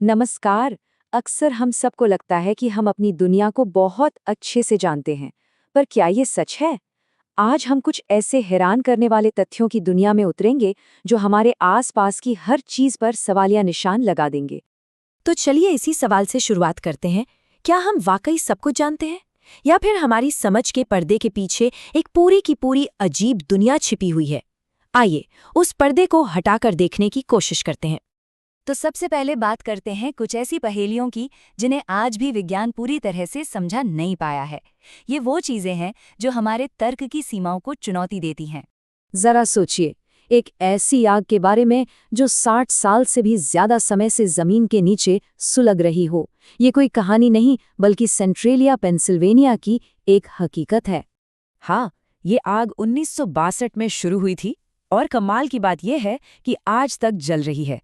नमस्कार। अक्सर हम सबको लगता है कि हम अपनी दुनिया को बहुत अच्छे से जानते हैं, पर क्या ये सच है? आज हम कुछ ऐसे हैरान करने वाले तथ्यों की दुनिया में उतरेंगे जो हमारे आसपास की हर चीज पर सवालिया निशान लगा देंगे। तो चलिए इसी सवाल से शुरुआत करते हैं। क्या हम वाकई सब कुछ जानते हैं, या फिर हमारी समझ के पर्दे के पीछे एक पूरी की पूरी अजीब दुनिया छिपी हुई है? आइए उस पर्दे को हटाकर देखने की कोशिश करते हैं। तो सबसे पहले बात करते हैं कुछ ऐसी पहेलियों की जिन्हें आज भी विज्ञान पूरी तरह से समझा नहीं पाया है। ये वो चीजें हैं जो हमारे तर्क की सीमाओं को चुनौती देती हैं। जरा सोचिए, एक ऐसी आग के बारे में जो 60 साल से भी ज्यादा समय से जमीन के नीचे सुलग रही हो। ये कोई कहानी नहीं, बल्कि सेंट्रेलिया पेंसिल्वेनिया की एक हकीकत है। हाँ, ये आग 1962 में शुरू हुई थी और कमाल की बात यह है कि आज तक जल रही है।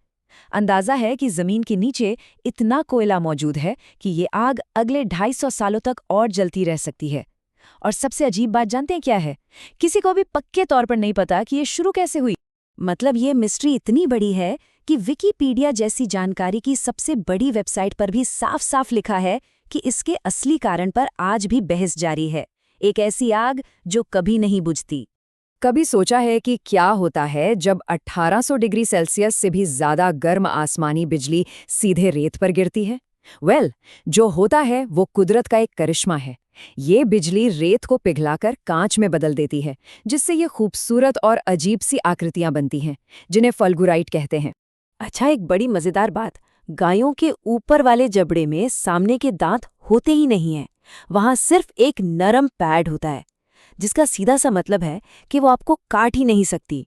अंदाजा है कि जमीन के नीचे इतना कोयला मौजूद है कि ये आग अगले 250 सालों तक और जलती रह सकती है। और सबसे अजीब बात जानते हैं क्या है? किसी को भी पक्के तौर पर नहीं पता कि ये शुरू कैसे हुई। मतलब ये मिस्ट्री इतनी बड़ी है कि विकिपीडिया जैसी जानकारी की सबसे बड़ी वेबसाइट पर भी साफ साफ लिखा है कि इसके असली कारण पर आज भी बहस जारी है। एक ऐसी आग जो कभी नहीं बुझती। कभी सोचा है कि क्या होता है जब 1800 डिग्री सेल्सियस से भी ज्यादा गर्म आसमानी बिजली सीधे रेत पर गिरती है? जो होता है वो कुदरत का एक करिश्मा है। ये बिजली रेत को पिघलाकर कांच में बदल देती है, जिससे ये खूबसूरत और अजीब सी आकृतियां बनती हैं, जिन्हें फल्गुराइट कहते हैं। अच्छा, एक बड़ी मजेदार बात, गायों के ऊपर वाले जबड़े में सामने के दांत होते ही नहीं हैं। वहां सिर्फ एक नरम पैड होता है, जिसका सीधा सा मतलब है कि वो आपको काट ही नहीं सकती।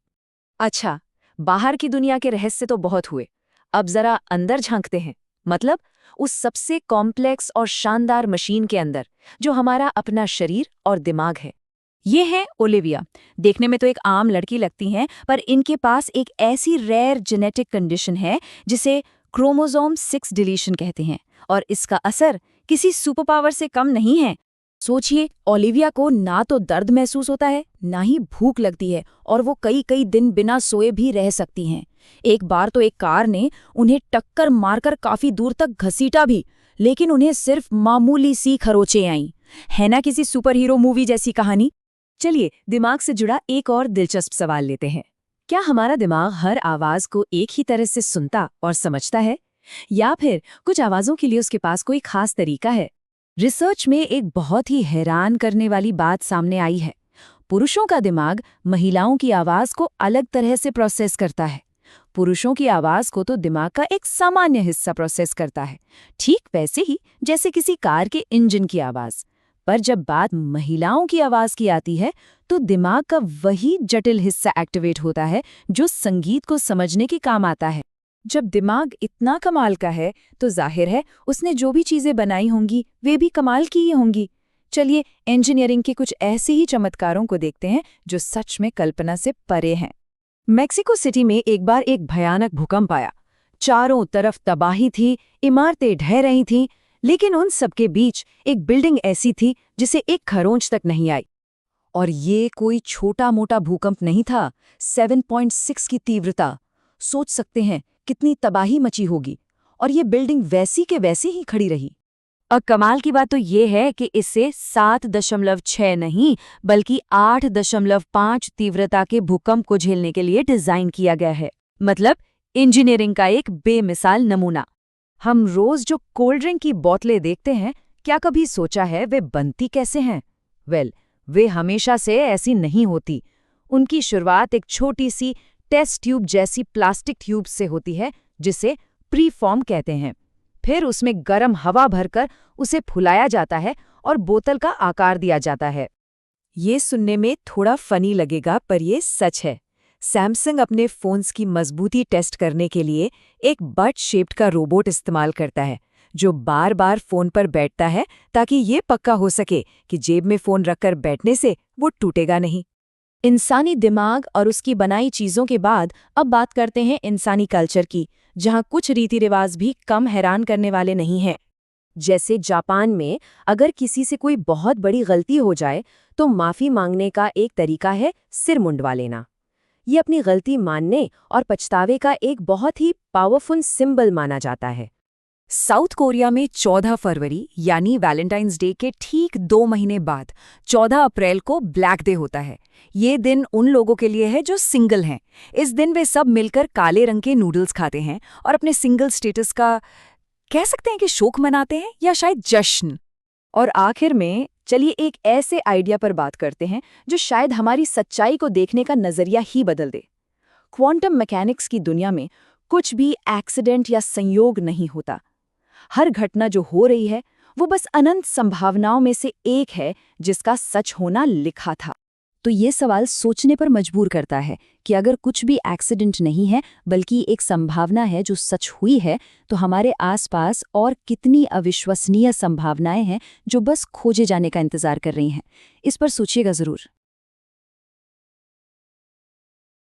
अच्छा, बाहर की दुनिया के रहस्य तो बहुत हुए। अब जरा अंदर झांकते हैं, मतलब उस सबसे कॉम्प्लेक्स और शानदार मशीन के अंदर, जो हमारा अपना शरीर और दिमाग है। ये है ओलिविया। देखने में तो एक आम लड़की लगती हैं, पर इनके पास एक ऐसी रेयर जेनेटिक कंडीशन है जिसे क्रोमोसोम 6 डिलीशन कहते हैं, और इसका असर किसी सुपर पावर से कम नहीं है। सोचिए, ओलिविया को ना तो दर्द महसूस होता है, ना ही भूख लगती है, और वो कई कई दिन बिना सोए भी रह सकती हैं। एक बार तो एक कार ने उन्हें टक्कर मारकर काफी दूर तक घसीटा भी, लेकिन उन्हें सिर्फ मामूली सी खरोंचें आईं। है ना किसी सुपर हीरो मूवी जैसी कहानी? चलिए दिमाग से जुड़ा एक और दिलचस्प सवाल लेते हैं। क्या हमारा दिमाग हर आवाज को एक ही तरह से सुनता और समझता है, या फिर कुछ आवाजों के लिए उसके पास कोई खास तरीका है? रिसर्च में एक बहुत ही हैरान करने वाली बात सामने आई है। पुरुषों का दिमाग महिलाओं की आवाज को अलग तरह से प्रोसेस करता है। पुरुषों की आवाज को तो दिमाग का एक सामान्य हिस्सा प्रोसेस करता है, ठीक वैसे ही जैसे किसी कार के इंजन की आवाज। पर जब बात महिलाओं की आवाज की आती है, तो दिमाग का वही जटिल हिस्सा एक्टिवेट होता है जो संगीत को समझने के काम आता है। जब दिमाग इतना कमाल का है, तो जाहिर है उसने जो भी चीजें बनाई होंगी वे भी कमाल की ही होंगी। चलिए इंजीनियरिंग के कुछ ऐसे ही चमत्कारों को देखते हैं जो सच में कल्पना से परे हैं। मेक्सिको सिटी में एक बार एक भयानक भूकंप आया। चारों तरफ तबाही थी, इमारतें ढह रही थीं, लेकिन उन सबके बीच एक बिल्डिंग ऐसी थी जिसे एक खरोंच तक नहीं आई। और ये कोई छोटा मोटा भूकंप नहीं था, 7.6 की तीव्रता। सोच सकते हैं कितनी तबाही मची होगी, और ये बिल्डिंग वैसी के वैसी ही खड़ी रही। और कमाल की बात तो ये है कि इसे 7.6 नहीं बल्कि 8.5 तीव्रता के भूकंप को झेलने के लिए डिजाइन किया गया है। मतलब इंजीनियरिंग का एक बेमिसाल नमूना। हम रोज जो कोल्ड ड्रिंक की बोतलें देखते हैं, क्या कभी सोचा है वे बनती कैसे हैं? वे हमेशा से ऐसी नहीं होती। उनकी शुरुआत एक छोटी सी टेस्ट ट्यूब जैसी प्लास्टिक ट्यूब से होती है, जिसे प्रीफॉर्म कहते हैं। फिर उसमें गर्म हवा भरकर उसे फुलाया जाता है और बोतल का आकार दिया जाता है। ये सुनने में थोड़ा फनी लगेगा, पर ये सच है। सैमसंग अपने फोन्स की मजबूती टेस्ट करने के लिए एक बट शेप्ड का रोबोट इस्तेमाल करता है, जो बार बार फोन पर बैठता है ताकि ये पक्का हो सके कि जेब में फोन रखकर बैठने से वो टूटेगा नहीं। इंसानी दिमाग और उसकी बनाई चीजों के बाद अब बात करते हैं इंसानी कल्चर की, जहां कुछ रीति रिवाज भी कम हैरान करने वाले नहीं हैं। जैसे जापान में अगर किसी से कोई बहुत बड़ी गलती हो जाए, तो माफी मांगने का एक तरीका है सिर मुंडवा लेना। ये अपनी गलती मानने और पछतावे का एक बहुत ही पावरफुल सिंबल माना जाता है। साउथ कोरिया में 14 फरवरी यानी वैलेंटाइंस डे के ठीक 2 महीने बाद 14 अप्रैल को ब्लैक डे होता है। ये दिन उन लोगों के लिए है जो सिंगल हैं। इस दिन वे सब मिलकर काले रंग के नूडल्स खाते हैं और अपने सिंगल स्टेटस का कह सकते हैं कि शोक मनाते हैं या शायद जश्न। और आखिर में चलिए एक ऐसे आइडिया पर बात करते हैं जो शायद हमारी सच्चाई को देखने का नजरिया ही बदल दे। क्वांटम मैकेनिक्स की दुनिया में कुछ भी एक्सीडेंट या संयोग नहीं होता। हर घटना जो हो रही है वो बस अनंत संभावनाओं में से एक है जिसका सच होना लिखा था। तो ये सवाल सोचने पर मजबूर करता है कि अगर कुछ भी एक्सीडेंट नहीं है बल्कि एक संभावना है जो सच हुई है, तो हमारे आसपास और कितनी अविश्वसनीय संभावनाएं हैं जो बस खोजे जाने का इंतजार कर रही हैं। इस पर सोचिएगा जरूर।